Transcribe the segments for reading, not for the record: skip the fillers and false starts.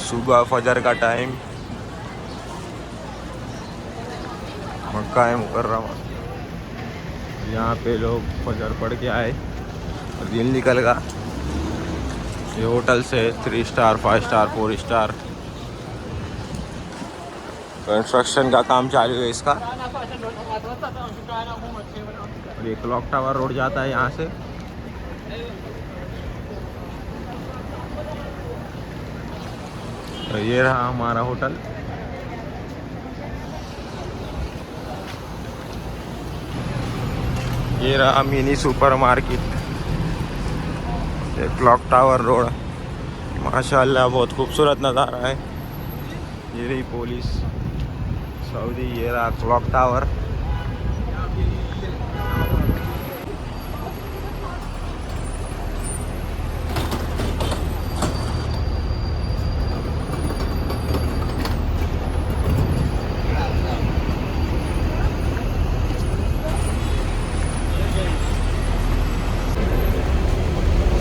सुबह फजर का टाइम, मक्का मुकर्रमा। यहाँ पे लोग फजर पढ़ के आए और दिन निकल गया। ये होटल से 3 स्टार 5 स्टार 4 स्टार कंस्ट्रक्शन का काम चालू है इसका। और ये क्लॉक टावर रोड जाता है यहाँ से। तो ये रहा हमारा होटल। ये रहा मिनी सुपर मार्केट। ये क्लॉक टावर रोड, माशाल्लाह बहुत खूबसूरत नज़ारा है। ये रही पुलिस सऊदी, ये रहा क्लॉक टावर।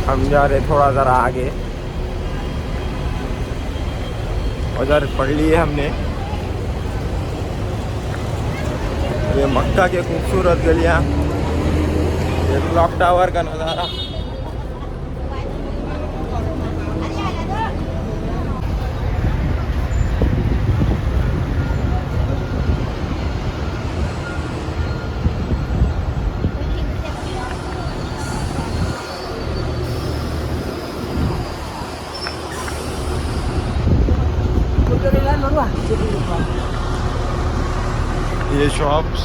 हम जा रहे थोड़ा ज़रा आगे, उधर पढ़ लिए हमने। ये मक्का के खूबसूरत गलियाँ, ये क्लॉक टावर का नज़ारा। ये शॉप्स,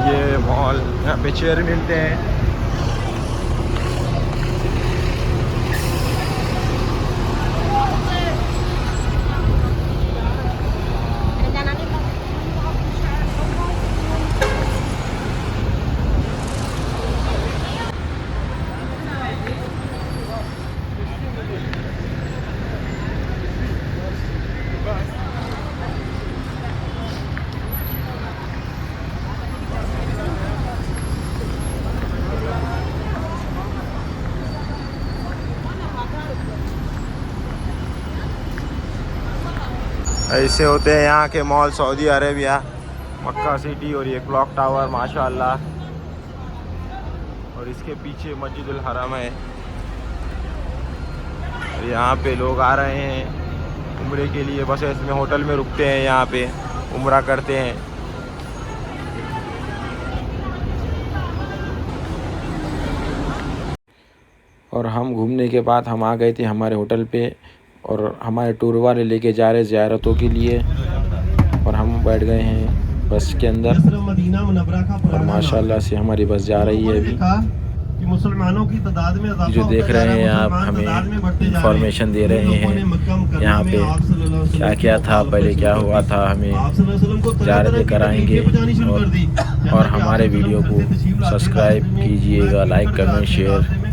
ये मॉल, यहाँ पे चेयर मिलते हैं। ऐसे होते हैं यहाँ के मॉल सऊदी अरेबिया, मक्का सिटी। और ये क्लॉक टावर माशाल्लाह, और इसके पीछे मस्जिदुल हरम है। और यहाँ पे लोग आ रहे हैं उम्रे के लिए, बस इसमें होटल में रुकते हैं, यहाँ पे उम्रा करते हैं। और हम घूमने के बाद हम आ गए थे हमारे होटल पे, और हमारे टूर वाले लेके जा रहे ज़ियारतों के लिए। और हम बैठ गए हैं बस के अंदर, और माशाल्लाह से हमारी बस जा रही है अभी। कि मुसलमानों की तादाद में जो देख रहे हैं आप, हमें इंफॉर्मेशन दे रहे हैं यहाँ पे क्या क्या था, पहले क्या हुआ था, हमें ज़ियारतें कराएंगे। और हमारे वीडियो को सब्सक्राइब कीजिएगा, लाइक कमेंट शेयर।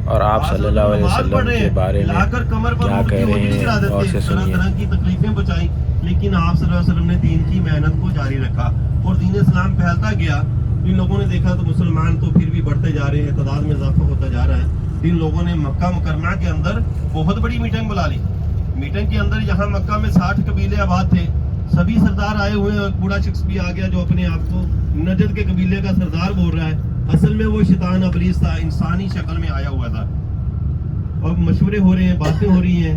और आप सल्लल्लाहु अलैहि वसल्लम के बारे में क्या कह रहे हैं और से सुनिए। की तकलीफें बचाई, लेकिन आप सल्लल्लाहु अलैहि वसल्लम ने दीन की मेहनत को जारी रखा और दीन इस्लाम फैलता गया। इन लोगों ने देखा तो मुसलमान तो फिर भी बढ़ते जा रहे हैं, तादाद में इजाफा होता जा रहा है। इन लोगों ने मक्का मुकर्रमा के अंदर बहुत बड़ी मीटिंग बुला ली। मीटिंग के अंदर यहाँ मक्का में 60 कबीले आबाद थे, सभी सरदार आए हुए हैं। बूढ़ा शख्स भी आ गया जो अपने आप को नजद के कबीले का सरदार बोल रहा है। असल में वो शैतान अबलीस था, इंसानी शक्ल में आया हुआ था। और मशवरे हो रहे हैं, बातें हो रही हैं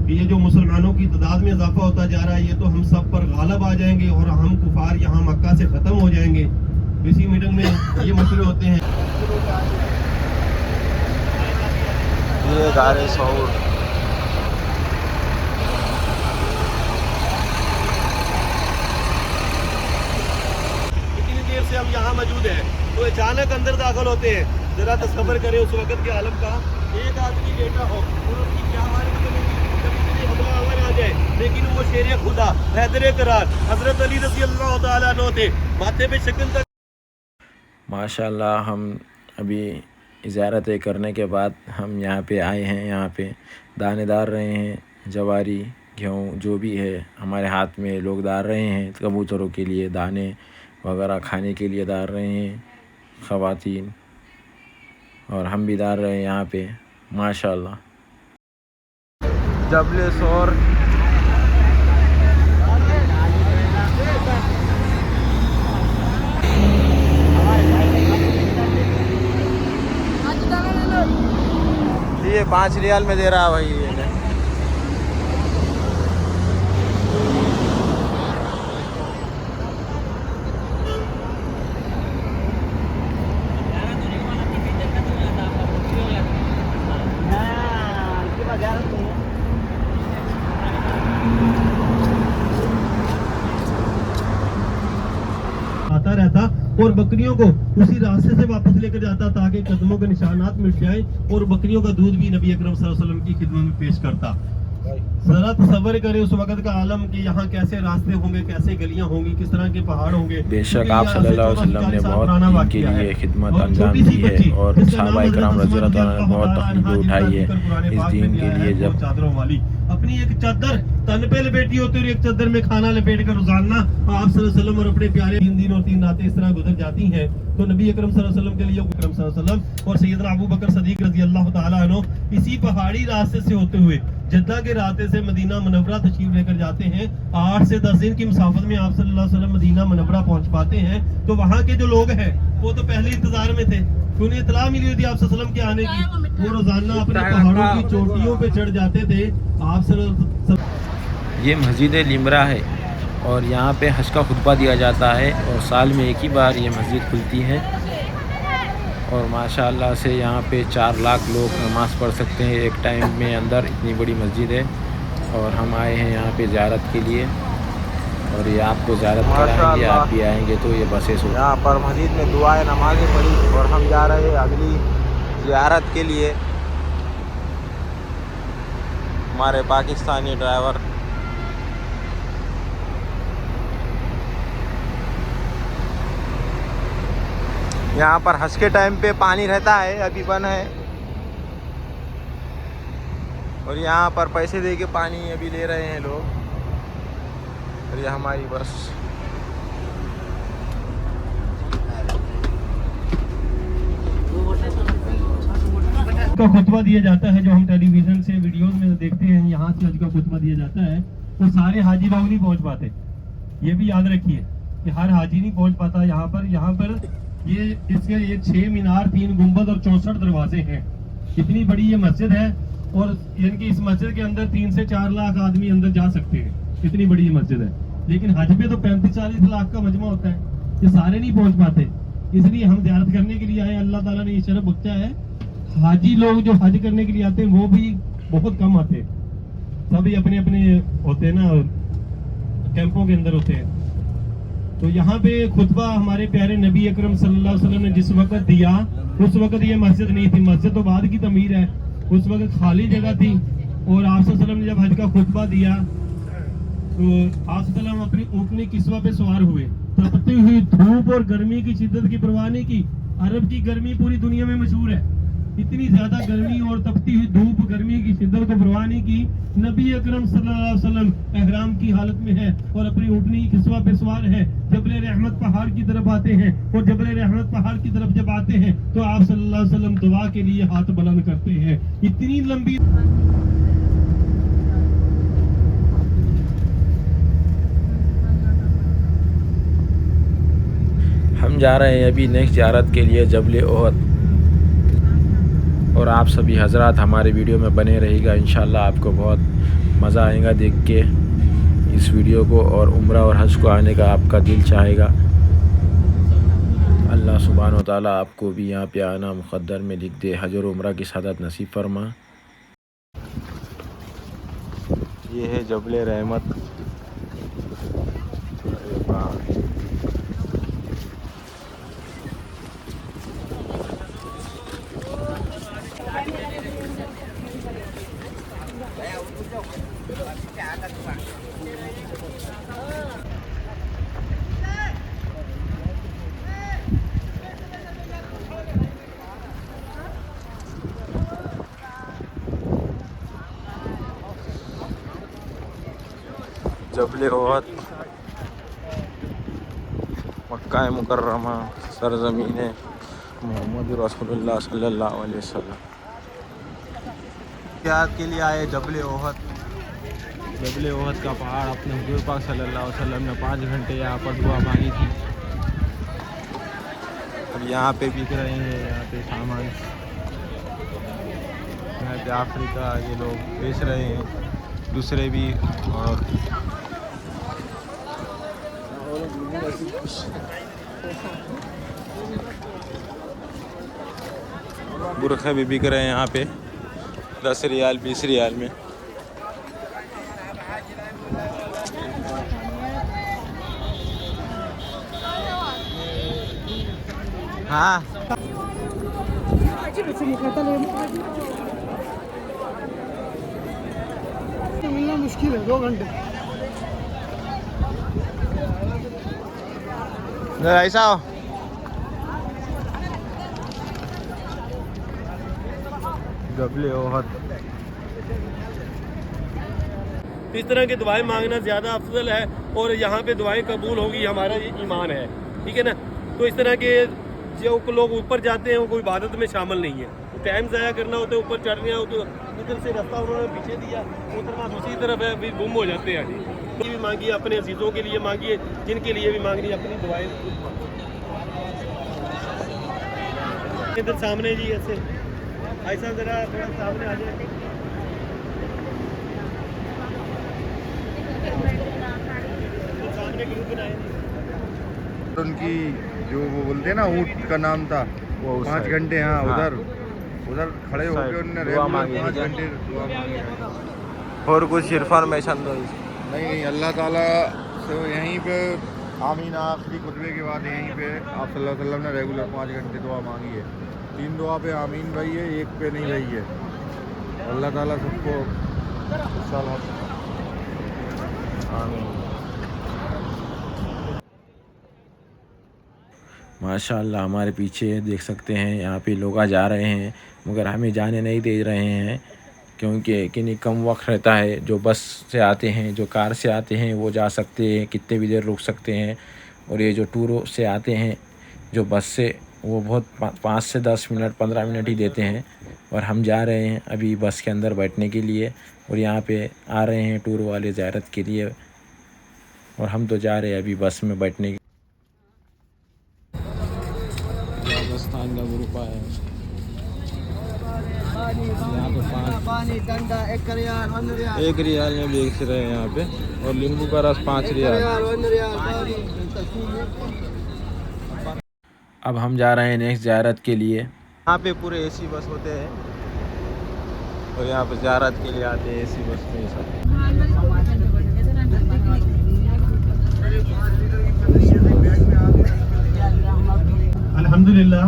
कि ये जो मुसलमानों की तादाद में इजाफा होता जा रहा है, ये तो हम सब पर गालिब आ जाएंगे और हम कुफार यहाँ मक्का से खत्म हो जाएंगे। इसी मीटिंग में ये मशवरे होते हैं। ये गारे सऊद, इतनी देर से हम यहाँ मौजूद हैं तो अचानक अंदर दाखिल होते हैं। जरा तस्वर करें उस वक्त के आलम का। एक आदमी लेटा हो और उसकी क्या हालत बनेगी जब इतनी हमलावर आ जाए। लेकिन वो शेर खुदा हैदर करार हजरत अली रज़ी अल्लाह तआला अन्हु थे, माथे पे शिकन तक। माशाल्लाह हम अभी ज़ियारतें करने के बाद हम यहाँ पे आए हैं। यहाँ पे दाने डाल रहे हैं, जवारी गेहूँ जो भी है हमारे हाथ में लोग डाल रहे हैं। कबूतरों के लिए दाने वगैरह खाने के लिए डाल रहे हैं ख़वातीन, और हम भी डाल रहे हैं यहाँ पे माशाल्लाह। जबले सोर। ये 5 रियाल में दे रहा है भाई ये। आता रहता और बकरियों को उसी रास्ते से वापस लेकर जाता ताकि कदमों के निशानात मिट जाए और बकरियों का दूध भी नबी अकरम सल्लल्लाहु अलैहि वसल्लम की खिदमत में पेश करता। जरा तसव्वुर करें उस वक्त का आलम कि यहाँ कैसे रास्ते होंगे, कैसे गलियां होंगी, किस तरह के पहाड़ होंगे। बेशक आप सल्लल्लाहु अलैहि वसल्लम ने बहुत दीन के लिए खिदमत अंजाम दी है और सहाबा इकराम रज़ियल्लाहु अन्हुम ने बहुत तकलीफ उठाई है इस दीन के लिए। जब चादरों वाली अपनी एक चादर तन पे लपेटी होती है और एक चादर में खाना लपेट कर रोजाना आप सल्लल्लाहु अलैहि वसल्लम और अपने प्यारे 3 दिन और 3 रातें इस तरह गुजर जाती हैं, तो नबी अकरम सल्लल्लाहु अलैहि वसल्लम के लिए अकरम सल्लल्लाहु अलैहि वसल्लम और सैयदना अबू बकर सदीक रज़ी अल्लाह तआला अन्हु इसी पहाड़ी रास्ते से होते हुए जद्दा के रास्ते से मदीना मुनव्वरा तशरीफ लेकर जाते हैं। 8 से 10 दिन की मुसाफत में आप सल्लल्लाहु अलैहि वसल्लम मदीना मुनव्वरा पहुंच पाते हैं। तो वहाँ के जो लोग हैं वो तो पहले इंतजार में थे, उन्हें इतला मिली हुई थी आप सल्लल्लाहु अलैहि वसल्लम के आने की। वो रोजाना अपने पहाड़ों की चोटियों पे चढ़ जाते थे। आप सल्लल्लाहु ये मस्जिद लिमरा है और यहाँ पे हज का खुतबा दिया जाता है और साल में एक ही बार ये मस्जिद खुलती है और माशाअल्लाह से यहाँ पे 4 लाख लोग नमाज़ पढ़ सकते हैं एक टाइम में अंदर, इतनी बड़ी मस्जिद है। और हम आए हैं यहाँ पे ज़ियारत के लिए और ये आपको ज़ियारत कराएंगे, आप भी आएंगे तो ये बसेस हो। यहाँ पर मस्जिद में दुआएं नमाज़ें पढ़ी और हम जा रहे हैं अगली ज़ियारत के लिए। हमारे पाकिस्तानी ड्राइवर यहाँ पर हज के टाइम पे पानी रहता है, अभी बंद है और यहाँ पर पैसे दे के पानी अभी ले रहे हैं लोग। और ये हमारी बस का खुतबा दिया जाता है जो हम टेलीविजन से वीडियोस में देखते हैं, यहाँ से हज का खुतबा दिया जाता है तो सारे हाजी लोग नहीं पहुँच पाते। ये भी याद रखिए कि हर हाजी नहीं पहुँच पाता। यहाँ पर ये इसके ये 6 मीनार, 3 गुंबद और 64 दरवाजे हैं। इतनी बड़ी ये मस्जिद है और इनकी इस मस्जिद के अंदर 3 से 4 लाख आदमी अंदर जा सकते हैं, इतनी बड़ी ये मस्जिद है। लेकिन हज पे तो 35-40 लाख का मजमा होता है, ये सारे नहीं पहुंच पाते। इसलिए हम ज़ियारत करने के लिए आए। अल्लाह ताला ने ये शरफ बख्शा है। हाजी लोग जो हज करने के लिए आते हैं वो भी बहुत कम आते हैं, सभी अपने अपने होते हैं ना, कैंपों के अंदर होते हैं। तो यहाँ पे खुतबा हमारे प्यारे नबी अकरम सल्लल्लाहु अलैहि वसल्लम ने जिस वक्त दिया उस वक्त ये मस्जिद नहीं थी, मस्जिद तो बाद की तमीर है, उस वक्त खाली जगह थी। और आप सल्लल्लाहु अलैहि वसल्लम ने जब हज का खुतबा दिया तो आप सल्लल्लाहु अलैहि वसल्लम अपनी ऊँटनी किस्वा पे सवार हुए। तपती हुई धूप और गर्मी की शिद्दत की परवाह नहीं की। अरब की गर्मी पूरी दुनिया में मशहूर है, इतनी ज्यादा गर्मी और तपती हुई धूप गर्मी की शिद्दत को परवाह नहीं की। नबी अकरम सल्लल्लाहु अलैहि वसल्लम एहराम की हालत में है और अपनी ऊँटनी किस्वा पे सवार है। जबल रहमत पहाड़ की तरफ आते हैं और जबल रहमत पहाड़ की तरफ जब आते हैं तो आप सल्लल्लाहु अलैहि वसल्लम दुआ के लिए हाथ बुलंद करते हैं। इतनी लंबी हम जा रहे हैं अभी नेक्स्ट ज़ियारत के लिए जबल ओहद और आप सभी हजरात हमारे वीडियो में बने रहेगा। इंशाल्लाह आपको बहुत मज़ा आएगा देख के इस वीडियो को और उम्रा और हज को आने का आपका दिल चाहेगा। अल्लाह सुब्हान व तआला आपको भी यहाँ पे आना मुक़द्दर में लिख दे, हज और उम्रा की सादत नसीब फरमा। ये है जबल रहमत। जबल ओहद मक्का मुकर्रमा सरज़मीन मोहम्मद रसूलुल्लाह सल्लल्लाहु अलैहि वसल्लम। याद के लिए आए जबल ओहद। जबल ओहद का पहाड़ अपने हुजूर पाक सल्लल्लाहु अलैहि वसल्लम ने 5 घंटे यहाँ पर दुआ मांगी थी। अब यहाँ पे बिक रहे हैं, यहाँ पे सामान, यहाँ पे अफ्रीका ये लोग बेच रहे हैं, दूसरे भी। और बुरखे भी बिक रहे हैं यहाँ पे 10 रियाल 20 रियाल में। हाँ मिलना मुश्किल है, 2 घंटे। ऐसा हो जबल ओहद। इस तरह की दुआएं मांगना ज़्यादा अफजल है और यहाँ पे दुआएं कबूल होगी, हमारा ये ईमान है, ठीक है ना। तो इस तरह के जो लोग ऊपर जाते हैं वो कोई इबादत में शामिल नहीं है। टाइम ज़ाया करना होता है, ऊपर चढ़ने हो तो इधर से रास्ता उन्होंने पीछे दिया, उतरना दूसरी तरफ है, फिर गुम हो जाते हैं। ये भी मांगिए, अपने अजीज़ों के लिए मांगिए, जिनके लिए भी मांगनी है, अपनी दुआएं। इधर सामने जी ऐसे ऐसा ज़रा थोड़ा सामने आ जाए। सामने ग्रुप बनाए उनकी जो वो बोलते हैं ना, ऊँट का नाम था, वो 5 घंटे। हाँ, उधर खड़े होकर उन्होंने दुआ मांगी 5 घंटे दुआ मांगी। और कुछ इरफान नहीं, अल्लाह ताला से यहीं पे आमीन आखिरी खुतबे के बाद यहीं पे आप सल्लल्लाहु अलैहि वसल्लम ने रेगुलर 5 घंटे दुआ मांगी है। 3 दुआ पे आमीन भाई है, 1 पे नहीं भाई है। अल्लाह ताला सबको आमीन। माशाअल्लाह हमारे पीछे देख सकते हैं, यहाँ पे लोग आ जा रहे हैं मगर हमें जाने नहीं दे रहे हैं, क्योंकि किन्हीं कम वक्त रहता है। जो बस से आते हैं, जो कार से आते हैं वो जा सकते हैं, कितने भी देर रुक सकते हैं। और ये जो टूरों से आते हैं जो बस से, वो बहुत 5 से 10 मिनट 15 मिनट ही देते हैं। और हम जा रहे हैं अभी बस के अंदर बैठने के लिए, और यहाँ पे आ रहे हैं टूर वाले ज़ियारत के लिए, और हम तो जा रहे हैं अभी बस में बैठने के। राजस्थान का ग्रुप आया है, यहाँ पे 1 रियाल में बेच रहे हैं यहाँ पे, और नींबू का रस 5 रियाल। अब हम जा रहे हैं नेक्स्ट ज़ियारत के लिए। यहाँ पे पूरे एसी बस होते हैं, और यहाँ पे ज़ियारत के लिए आते हैं एसी बस में सब। अल्हम्दुलिल्लाह,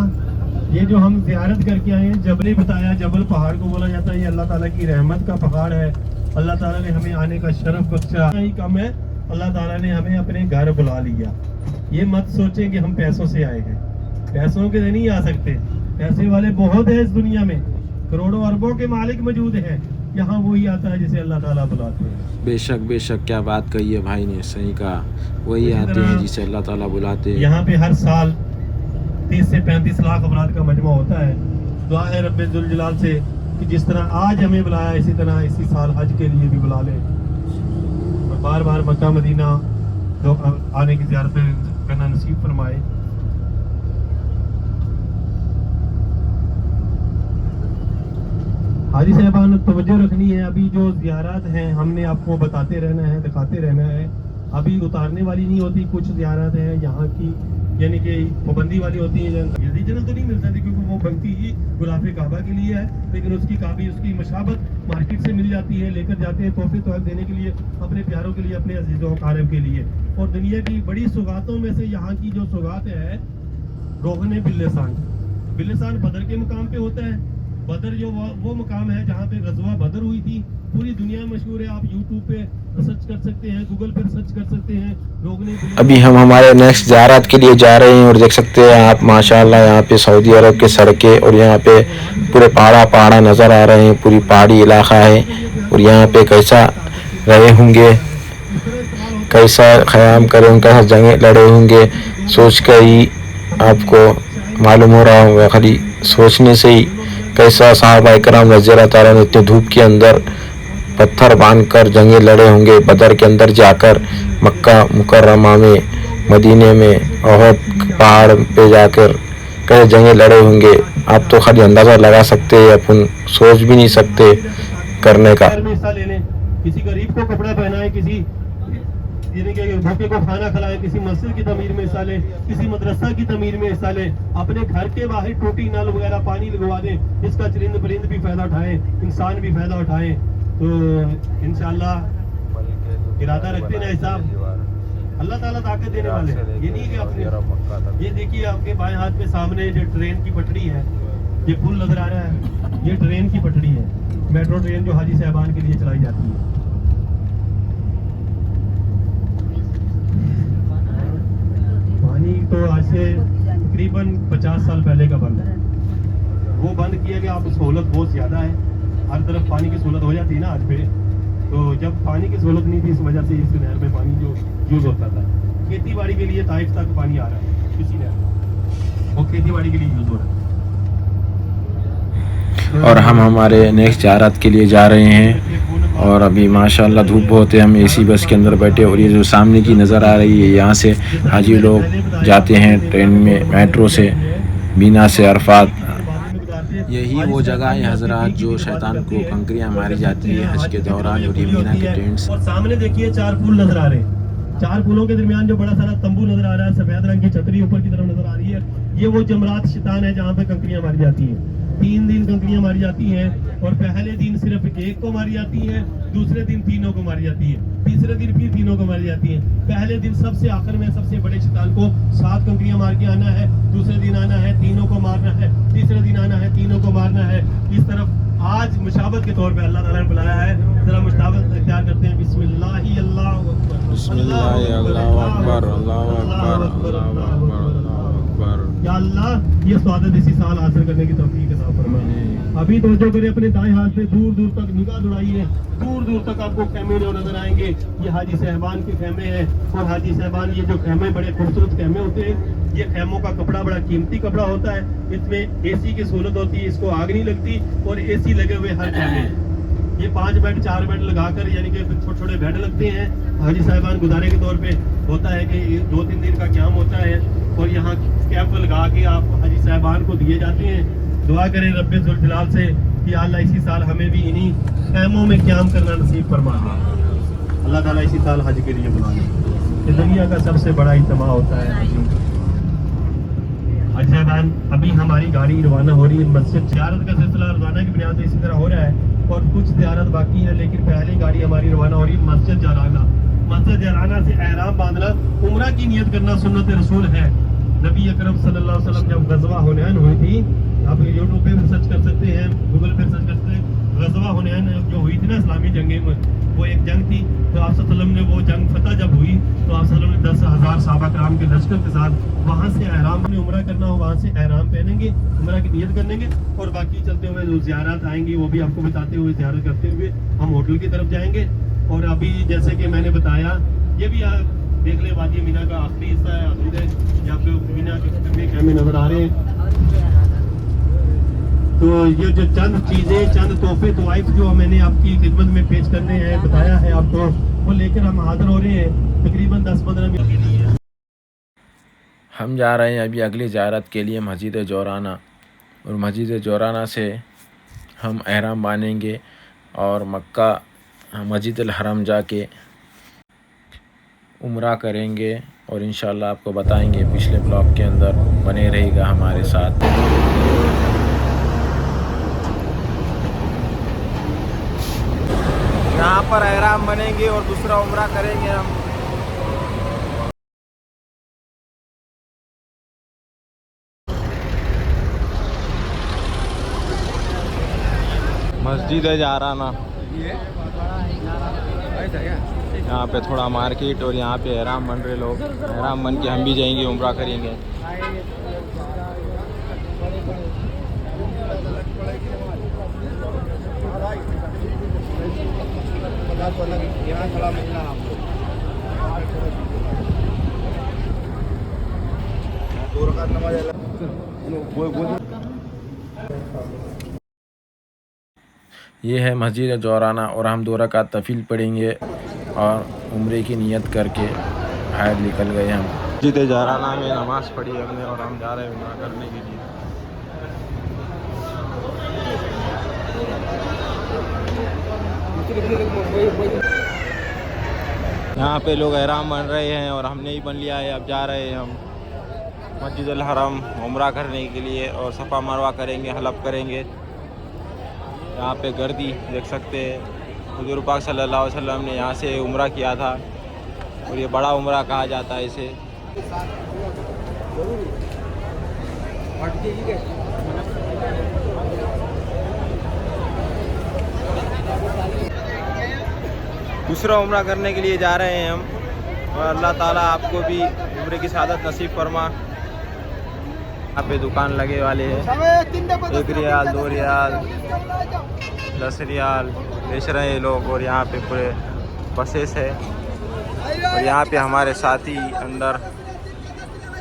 ये जो हम ज़ियारत करके आए हैं, जबल बताया, जबल पहाड़ को बोला जाता है, ये अल्लाह ताला की रहमत का पहाड़ है। अल्लाह ताला ने हमें आने का शरफ बख्शा, ही कम है, अल्लाह ताला ने हमें अपने घर बुला लिया। ये मत सोचें कि हम पैसों से आए हैं, पैसों के नहीं आ सकते। पैसे वाले बहुत है इस दुनिया में, करोड़ों अरबों के मालिक मौजूद हैं, यहाँ वही आता है जिसे अल्लाह ताला बुलाते हैं। बेशक बेशक, क्या बात कही है भाई ने, सही कहा, वही आते हैं जिसे अल्लाह ताला बुलाते हैं। यहाँ पे हर साल 30 से 35 लाख अफराद का मजमा होता है। दुआ है रब्बे जुल जलाल से कि जिस तरह आज हमें बुलाया, इसी तरह इसी साल हज के लिए भी बुला ले, और बार बार मक्का मदीना आने की ज़ियारत करना नसीब फरमाए। हाजी साहबान, तवज्जो रखनी है, अभी जो ज़ियारत हैं हमने आपको बताते रहना है, दिखाते रहना है, अभी उतारने वाली नहीं होती। कुछ ज़ियारत है यहाँ की यानी कि पाबंदी वाली होती है, ओरिजिनल तो नहीं मिल सकती क्योंकि वो बनती ही गुलाफे काबा के लिए है, लेकिन उसकी काबी उसकी मशाबत मार्केट से मिल जाती है, लेकर जाते हैं तोहफे तोहफ देने के लिए, अपने प्यारों के लिए, अपने अजीज़ों अकारिब के लिए। और दुनिया की बड़ी सौगातों में से यहाँ की जो सौगात है रोगन बिल्लिसान। बिल्लिसान बदर के मुकाम पे होता है। बदर जो वो मुकाम है जहाँ पे गज़वा बदर हुई थी, पूरी दुनिया में मशहूर है। आप यूट्यूब पे सर्च कर सकते हैं, गूगल पे सर्च कर सकते हैं। अभी हम हमारे नेक्स्ट ज़ियारत के लिए जा रहे हैं, और देख सकते हैं आप माशाल्लाह यहाँ पे सऊदी अरब के सड़कें, और यहाँ पे पूरे पहाड़ा नज़र आ रहे हैं, पूरी पहाड़ी इलाका है। और यहाँ पे कैसा रहे होंगे, कैसा ख़याम करे होंगे, कैसा जंगें लड़े होंगे, सोच कर ही आपको मालूम हो रहा होगा, खाली सोचने से ही कैसा सहाबा इकराम रज़ियल्लाहु ताला ने इतने धूप के अंदर पत्थर बांधकर जंगें लड़े होंगे। बदर के अंदर जाकर, मक्का मुकर्रमा में, मदीने में, ओहद पहाड़ पे जाकर कई जंगें लड़े होंगे। आप तो खाली अंदाज़ा लगा सकते हैं, अपन सोच भी नहीं सकते करने का। में हिस्सा लेने, किसी गरीब को कपड़ा पहनाए, किसी यानी कि भूखे को खाना खिलाए, किसी मस्जिद की तमीर में हिस्सा ले, किसी मदरसा की तमीर में हिस्सा ले, अपने घर के बाहर टूटी नल वगैरह पानी लगवा दे, इसका चरिंद परिंद भी फायदा उठाए, इंसान भी फायदा उठाए। तो इंशाअल्लाह इरादा रखते ना हिसाब, अल्लाह ताला ताकत देने वाले। ये नहीं कि अपने, ये देखिए आपके बाएं हाथ में सामने जो ट्रेन की पटरी है, ये पुल नजर आ रहा है, ये ट्रेन की पटरी है, मेट्रो ट्रेन जो हाजी साहबान के लिए चलाई जाती है। पानी तो आज से तकरीबन 50 साल पहले का बंद है। वो बंद किया गया, अब सहूलत बहुत ज़्यादा है, हर तरफ पानी की सहूलत हो जाती है ना आज पे। तो जब पानी की सहूलत नहीं थी, इस वजह से इस नहर में पानी जो यूज़ होता था, खेती बाड़ी के लिए ताइफ तक पानी आ रहा है किसी नहर में, वो खेती बाड़ी के लिए यूज़ हो रहा है। और हम हमारे नेक्स्ट ज़ियारत के लिए जा रहे हैं, और अभी माशाल्लाह धूप बहुत है। हम एसी बस के अंदर बैठे, और ये जो सामने की नज़र आ रही है, यहाँ से हाजी लोग जाते हैं ट्रेन में, मेट्रो से, मीना से अरफात। यही वो जगह है हजरात जो शैतान को कंकरियाँ मारी जाती है हज के दौरान, और ये मीना के टेंट्स। और सामने देखिए 4 पुल नजर आ रहे हैं, 4 पुलों के दरमियान जो बड़ा सारा तंबू नजर आ रहा है, सफेद रंग की छतरी ऊपर की तरफ नजर आ रही है, ये वो जमरात शैतान है जहाँ पे कंकरियाँ मारी जाती हैं। 3 दिन कंकरियाँ मारी जाती हैं, और पहले दिन सिर्फ एक को मारी जाती है, दूसरे दिन तीनों को मारी जाती है, तीसरे दिन फिर तीनों को मारी जाती है। पहले दिन सबसे आखिर में सबसे बड़े शैतान को 7 कंकरियाँ मार के आना है, दूसरे दिन आना है, तीनों को मारना है, तीसरे दिन आना है, तीनों को मारना है। इस तरफ आज मुशाबत के तौर पे अल्लाह ताला ने बुलाया है, जरा मुशाबत इख्तियार करते हैं। बिस्मिल्लाहि अल्लाहु अकबर, बिस्मिल्लाहि अल्लाहु अकबर, अल्लाहु अकबर, अल्लाहु अकबर, अल्लाहु अकबर। या अल्लाह ये स्वागत इसी साल हासिल करने की तौफीक अता फरमा। अभी तो जो करें अपने दाएं हाथ से दूर दूर तक निगाह दौड़ाइए, दूर दूर तक आपको खेमे जो नजर आएंगे, ये हाजी साहबान के खेमे हैं। और हाजी साहबान ये जो खेमे बड़े खूबसूरत खेमे होते हैं, ये खेमों का कपड़ा बड़ा कीमती कपड़ा होता है, इसमें एसी की सहूलत होती है, इसको आग नहीं लगती, और एसी लगे हुए हर खेमे। ये 5 बेड 4 बेड लगाकर, यानी कि छोटे छोटे बेड लगते हैं। हाजी साहबान गुजारे के तौर पे होता है कि 2-3 दिन का क्याम होता है, और यहाँ कैंप लगा के आप हाजी साहबान को दिए जाते हैं। दुआ करें रब्बे जुल जलाल से कि अल्लाह इसी साल हमें भी इन्हीं खैमों में क्याम करना नसीब फरमा दे। अल्लाह ताला इसी साल हज के लिए बुला ले। ये दुनिया का सबसे बड़ा इज्तिमा होता है हज साहबान। अभी हमारी गाड़ी रवाना हो रही है मस्जिद। ज़ियारत का सिलसिला रोजाना की बुनियाद पर इसी तरह हो रहा है, और कुछ ज़ियारत बाकी है, लेकिन पहली गाड़ी हमारी रवाना हो रही है मस्जिद जाराना। मस्जिद जाराना से एहराम बांधना, उम्रा की नियत करना सुन्नत रसूल है। नबी अकरम सल्लल्लाहु अलैहि वसल्लम जब गज़वा हुनैन हुई थी, आप यूट्यूब पे भी सर्च कर सकते हैं, गूगल पे सर्च कर सकते हैं, गज़वा हुनैन जो हुई थी ना इस्लामी जंगे में, वो एक जंग थी। तो आप सल्लल्लाहु अलैहि वसल्लम ने वो जंग फतह जब हुई, तो आप सल्लल्लाहु अलैहि वसल्लम ने 10,000 सहाबा कराम के लश्कर के साथ वहाँ से एहराम में उम्रा करना हो, वहाँ से एहराम पहनेंगे, उम्रा की नियत करेंगे, और बाकी चलते हुए जो ज़ियारत आएंगी वो भी आपको बताते हुए, ज़ियारत करते हुए हम होटल की तरफ जाएंगे। और अभी जैसे कि मैंने बताया, ये भी आप देख ले, वादी मीना का आखिरी हिस्सा है, हदूद है, यहाँ पे मीना के कैमे नजर आ रहे हैं। तो ये जो चंद चीजें, चंद तोहफे तोइफ जो मैंने आपकी खिदमत में पेश करने हैं, बताया है आपको, वो लेकर हम हाजिर हो रहे हैं तकरीबन 10-15 मिनट के लिए। हम जा रहे हैं अभी अगली ज़ियारत के लिए मस्जिद जोराना, और मस्जिद जोराना से हम एहराम बांधेंगे और मक्का मस्जिद अल हरम जाके उम्रा करेंगे, और इंशाल्लाह आपको बताएंगे पिछले ब्लॉग के अंदर। बने रहेगा हमारे साथ। यहाँ पर एहराम बनेंगे और दूसरा उम्रा करेंगे हम। मस्जिद है जाराना, यहाँ पे थोड़ा मार्केट, और यहाँ पे एहराम बन रहे लोग। एहराम बन के हम भी जाएंगे, उम्रा करेंगे। ये है मस्जिद जोराना और हम 2 रकात तफील पढ़ेंगे और उम्रे की नियत करके बाहर निकल गए हम। मस्जिद जोराना में नमाज़ पढ़ी हमने और हम जा रहे हैं उम्रा करने के लिए। यहाँ पे लोग एहराम बन रहे हैं और हमने ही बन लिया है। अब जा रहे हैं हम मस्जिद अल हरम उम्रा करने के लिए और सफ़ा मरवा करेंगे, हलफ करेंगे। यहाँ पे गर्दी देख सकते हैं। हुज़ूर पाक सल्लल्लाहु अलैहि वसल्लम ने यहाँ से उम्रा किया था और ये बड़ा उम्रा कहा जाता है इसे। दूसरा उम्रा करने के लिए जा रहे हैं हम और अल्लाह ताला आपको भी उम्रे की सआदत नसीब फरमा। यहाँ पे दुकान लगे वाले हैं, 1 रियाल 2 रियाल 10 रियाल बेच रहे हैं लोग। और यहाँ पे पूरे बसेस है और यहाँ पे हमारे साथी अंदर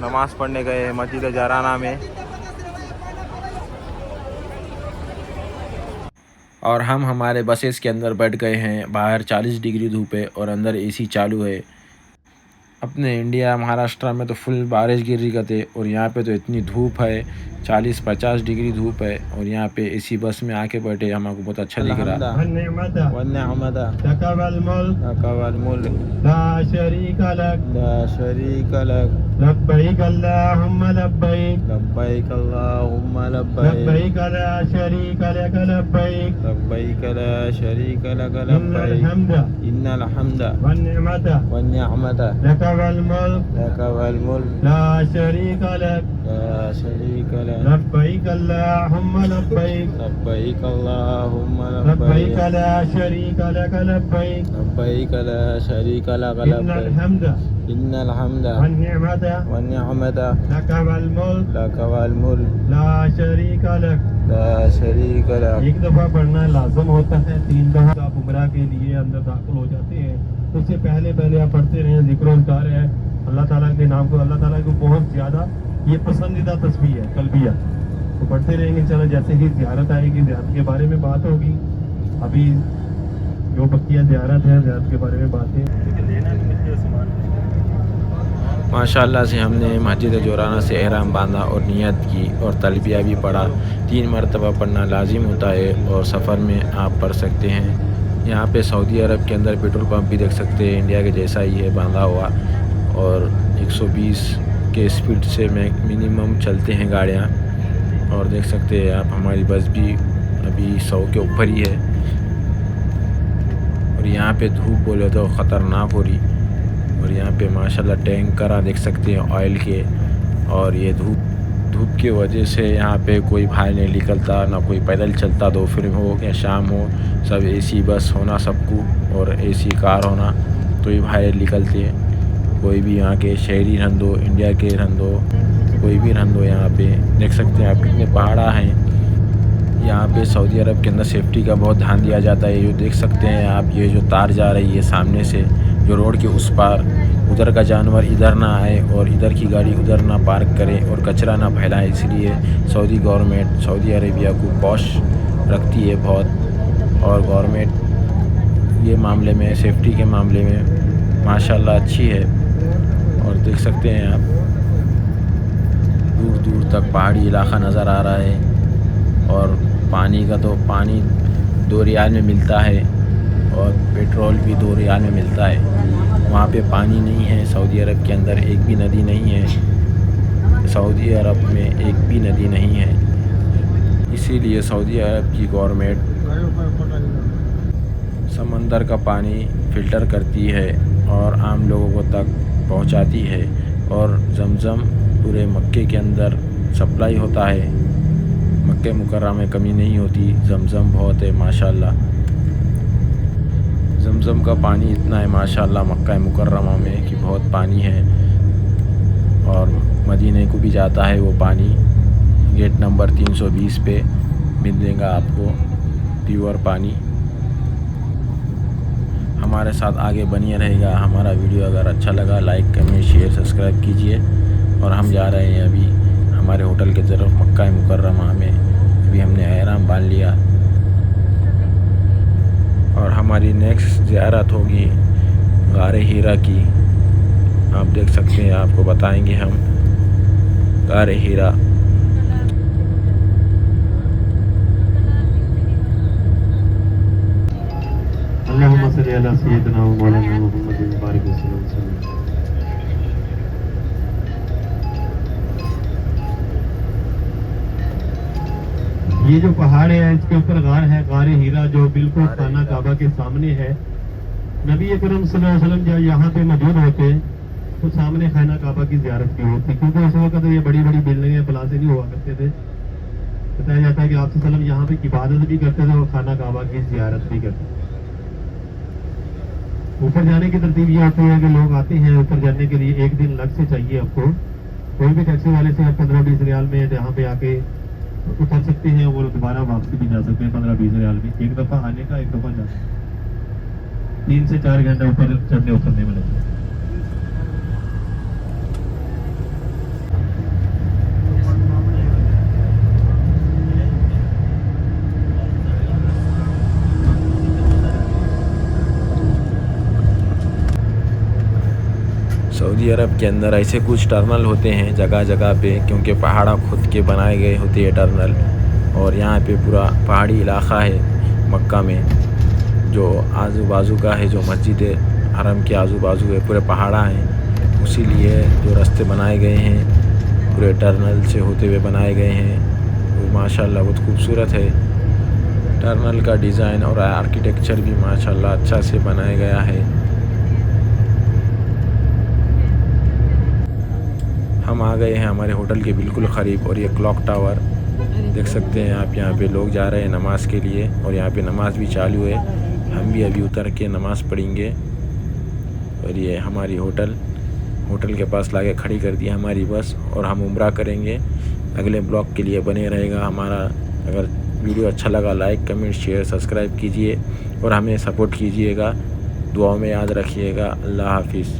नमाज़ पढ़ने गए हैं मस्जिद जोराना में और हम हमारे बसेस के अंदर बैठ गए हैं। बाहर 40 डिग्री धूप है और अंदर एसी चालू है। अपने इंडिया महाराष्ट्र में तो फुल बारिश गिर रही करते और यहाँ पे तो इतनी धूप है, 40-50 डिग्री धूप है और यहाँ पे एसी बस में आके बैठे हमको बहुत अच्छा दिख रहा है। लब्बैक अल्लाहुम्मा लब्बैक लब्बैक अल्लाहुम्मा लब्बैक लब्बैक ला शरीका लक लब्बैक लब्बैक ला शरीका लक लब्बैक इन्नल हम्दा वन निअमता लक वल मुल्क ला शरीका लक लब्बैक अल्लाहुम्मा लब्बैक लब्बैक अल्लाहुम्मा लब्बैक ला शरीका लक लब्बैक लब्बैक ला शरीका लक इन्नल हम्दा इन्नल हम्दा वन निअमता लक वल मुल्क ला शरीका लक। एक दफ़ा पढ़ना लाजम होता है, 3 दफ़ा आप उम्रा के लिए अंदर दाखिल हो जाते हैं। उससे पहले आप पढ़ते रहे जिक्र उज़कार है अल्लाह ताला के नाम को। अल्लाह ताला को बहुत ज़्यादा ये पसंदीदा तस्बीह है कल्बिया, तो पढ़ते रहेंगे। चलो जैसे ही ज़ियारत आएगी, ज़ियारत के बारे में बात होगी। अभी जो बकिया ज़ियारत है, ज़ियारत के बारे में बातें लेना नहीं मिलते सामान। माशाल्लाह से हमने मस्जिद जोराना से एहराम बांधा और नियत की और तलबिया भी पढ़ा। 3 मरतबा पढ़ना लाजिम होता है और सफ़र में आप पढ़ सकते हैं। यहाँ पे सऊदी अरब के अंदर पेट्रोल पंप भी देख सकते हैं, इंडिया के जैसा ही है बांधा हुआ और 120 के स्पीड से मिनिमम चलते हैं गाड़ियाँ। और देख सकते हैं आप हमारी बस भी अभी 100 के ऊपर ही है और यहाँ पे धूप बोले तो ख़तरनाक हो रही। और यहाँ पे माशाल्लाह टैंकर देख सकते हैं ऑयल के। और ये धूप की वजह से यहाँ पे कोई बाहर नहीं निकलता, ना कोई पैदल चलता। दोपहर हो या शाम हो, सब एसी बस होना सबको और एसी कार होना तो ही बाहर निकलते हैं। कोई भी यहाँ के शहरी रंदो, इंडिया के रंदो, कोई भी रंदो। यहाँ पे देख सकते हैं आप कितने पहाड़ा हैं। यहाँ पे सऊदी अरब के अंदर सेफ्टी का बहुत ध्यान दिया जाता है। ये जो देख सकते हैं आप, ये जो तार जा रही है सामने से, जो रोड के उस पार, उधर का जानवर इधर ना आए और इधर की गाड़ी उधर ना पार्क करे और कचरा ना फैलाए। इसलिए सऊदी गवर्नमेंट सऊदी अरेबिया को पॉश रखती है बहुत। और गवर्नमेंट ये मामले में, सेफ्टी के मामले में माशाल्लाह अच्छी है। और देख सकते हैं आप दूर दूर तक पहाड़ी इलाका नज़र आ रहा है। और पानी का तो पानी 2 रियाल में मिलता है और पेट्रोल भी 2 रियाल में मिलता है। वहाँ पे पानी नहीं है। सऊदी अरब के अंदर एक भी नदी नहीं है। सऊदी अरब में एक भी नदी नहीं है। इसीलिए सऊदी अरब की गवर्नमेंट समंदर का पानी फ़िल्टर करती है और आम लोगों को तक पहुँचाती है। और जमज़म पूरे मक्के के अंदर सप्लाई होता है। मक्के मुकर्रमा में कमी नहीं होती। जमज़म बहुत है माशाल्लाह। जमज़म का पानी इतना है माशाल्लाह मक्का मुकर्रमा में कि बहुत पानी है। और मदीने को भी जाता है वो पानी। गेट नंबर 320 पे मिलेगा आपको प्योर पानी। हमारे साथ आगे बनिए रहेगा। हमारा वीडियो अगर अच्छा लगा लाइक कमेंट शेयर सब्सक्राइब कीजिए। और हम जा रहे हैं अभी हमारे होटल की तरफ मक्का मुकर्रमा में। अभी हमने एहराम बांध लिया। हमारी नेक्स्ट ज़ियारत होगी गारे हीरा की। आप देख सकते हैं, आपको बताएंगे हम गारे हीरा। अल्लाहुम्मा सल्ली अला सय्यिदिना व मौलाना मुहम्मद बारिक वसल्लम। ये जो पहाड़ है इसके ऊपर गार है, गारे हीरा, जो बिल्कुल खाना काबा के सामने है। नबी अकरम सल्लल्लाहु अलैहि वसल्लम जब यहाँ पे मौजूद होते तो सामने खाना काबा की ज़ियारत की होती, क्योंकि उस वक्त ये बड़ी बड़ी बिल्डिंगें प्लाजे नहीं हुआ करते थे। बताया जाता है कि आप सल्लल्लाहु अलैहि वसल्लम यहाँ पे इबादत भी करते थे और खाना काबा की ज़ियारत भी करते थे। ऊपर जाने की तरतीब ये होती है कि लोग आते हैं ऊपर जाने के लिए, एक दिन अलग से चाहिए आपको। कोई भी टैक्सी वाले से आप 15-20 रियाल में यहाँ पे आके उतर सकते हैं और दोबारा वापसी भी जा सकते हैं 15-20 रियाल में। एक दफ़ा आने का, एक दफ़ा जाने का। 3 से 4 घंटे ऊपर चढ़ने उतरने में लगता है। सऊदी अरब के अंदर ऐसे कुछ टर्नल होते हैं जगह जगह पे, क्योंकि पहाड़ा खुद के बनाए गए होते हैं टर्नल। और यहाँ पे पूरा पहाड़ी इलाका है मक्का में, जो आजू बाजू का है, जो मस्जिद हरम के आजू बाजू है पूरे पहाड़ा हैं। उसीलिए जो रास्ते बनाए गए हैं पूरे टर्नल से होते हुए बनाए गए हैं। वो माशाल्लाह बहुत खूबसूरत है। टर्नल का डिज़ाइन और आर्किटेक्चर भी माशाल्लाह अच्छा से बनाया गया है। हम आ गए हैं हमारे होटल के बिल्कुल क़रीब, और ये क्लॉक टावर देख सकते हैं आप। यहाँ पे लोग जा रहे हैं नमाज़ के लिए, और यहाँ पे नमाज़ भी चालू है। हम भी अभी उतर के नमाज़ पढ़ेंगे। और ये हमारी होटल के पास लाके खड़ी कर दी हमारी बस, और हम उम्रा करेंगे। अगले ब्लॉग के लिए बने रहेगा हमारा। अगर वीडियो अच्छा लगा लाइक कमेंट शेयर सब्सक्राइब कीजिए और हमें सपोर्ट कीजिएगा। दुआओं में याद रखिएगा। अल्लाह हाफिज़।